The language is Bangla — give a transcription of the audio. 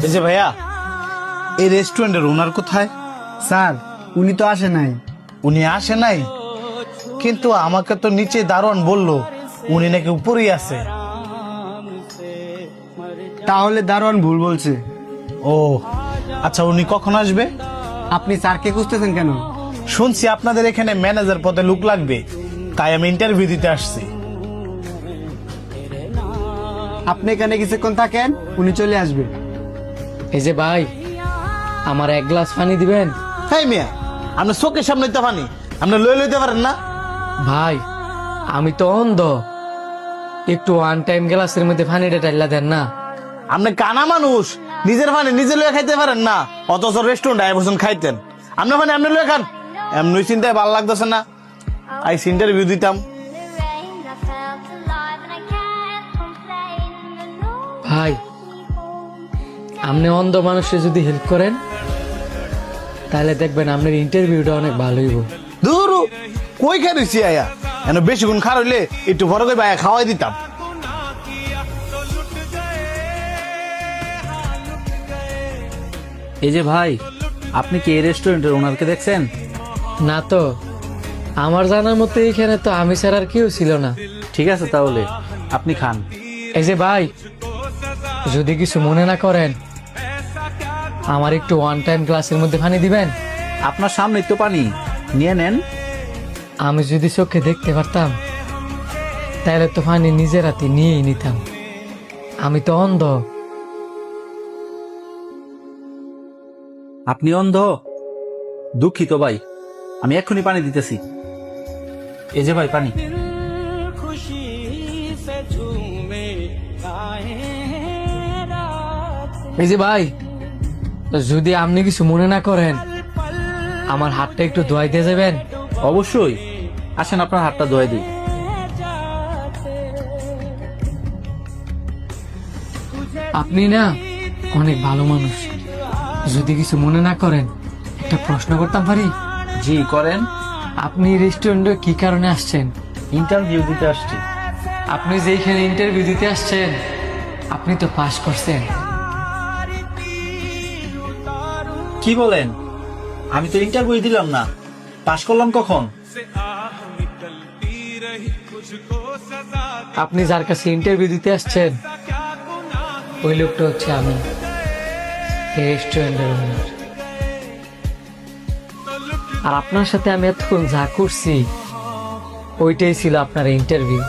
এই যে ভাইয়া, এই রেস্টুরেন্টের ওনার কোথায়? স্যার উনি তো আসে নাই। উনি আসে নাই, কিন্তু আমাকে তো নিচে দারোয়ান বললো উনি নাকি উপরেই আছে। তাহলে দারোয়ান ভুল বলছে। ও আচ্ছা, উনি কখন আসবে? আপনি স্যারকে খুঁজতেছেন কেন? শুনছি আপনাদের এখানে ম্যানেজার পদে লোক লাগবে, তাই আমি ইন্টারভিউ দিতে আসছি। আপনি এখানে কিছুক্ষণ থাকেন, উনি চলে আসবে। এই যে ভাই, আমার এক গ্লাস পানি দিবেন? হ্যাঁ মিয়া, আপনার চোখের সামনে তো পানি, আপনি লয়ে লইতে পারেন না? ভাই আমি তো অন্ধ, একটু ওয়ান টাইম গ্লাসের মধ্যে পানিটা টাইলা দেন না। আপনি কানা মানুষ, নিজের পানি নিজে লয়ে খাইতে পারেন না, অথচ রেস্টুরেন্ট আয় বসুন খাইতেন। আপনার পানি আপনি লয়ে খান, এমনি চিন্তায় ভালো লাগতেছে না। আইস ইন্টারভিউ দিতাম। ভাই আপনি অন্ধ মানুষের যদি হেল্প করেন তাহলে দেখবেন আপনার ইন্টারভিউটা অনেক ভালো হইব। দূর কই খাইছি আয়া, এন বেশি গুণ খার হইলে একটু বড় করে আয়া খাওয়াই দিতাম। এই যে ভাই, আপনি কি এই রেস্টুরেন্টের ওনারকে দেখছেন? না তো, আমার জানার মতো এখানে তো আমি ছাড়া আর কেউ ছিল না। ঠিক আছে, তাহলে আপনি খান। এই যে ভাই, যদি কিছু মনে না করেন আমার একটু ওয়ান টাইম গ্লাসের মধ্যে পানি দিবেন? আপনার সামনে তো পানি, নিয়ে নেন। আমি যদি চোখে দেখতে পারতাম তাহলে তো পানি নিজের হাতে নিয়েই নিতাম, আমি তো অন্ধ। আপনি অন্ধ? দুঃখিত ভাই, আমি এক্ষুনি পানি দিতেছি। এই যে ভাই পানি। এই যে ভাই, যদি আপনি কিছু মনে না করেন আমার হাতটা একটু ধোয়াই দিয়ে যাবেন? অবশ্যই, আসেন আপনার হাতটা ধোয়াই দিই। আপনি না অনেক ভালো মানুষ, যদি কিছু মনে না করেন একটা প্রশ্ন করতাম পারি? জি করেন। আপনি রেস্টুরেন্টে কি কারণে আসছেন? ইন্টারভিউ দিতে আসছি। আপনি যেখানে ইন্টারভিউ দিতে আসছেন আপনি তো পাস করছেন। কি বলেন? আমি তো ইন্টারভিউ দিলাম না, পাশ করলাম কখন? আপনি যার কাছে ইন্টারভিউ দিতে আসছেন ওই লোকটা হচ্ছে আমি, এই রেস্টুরেন্টের ওনার। আর আপনার সাথে আমি এতক্ষণ যা করছি ওইটাই ছিল আপনার ইন্টারভিউ।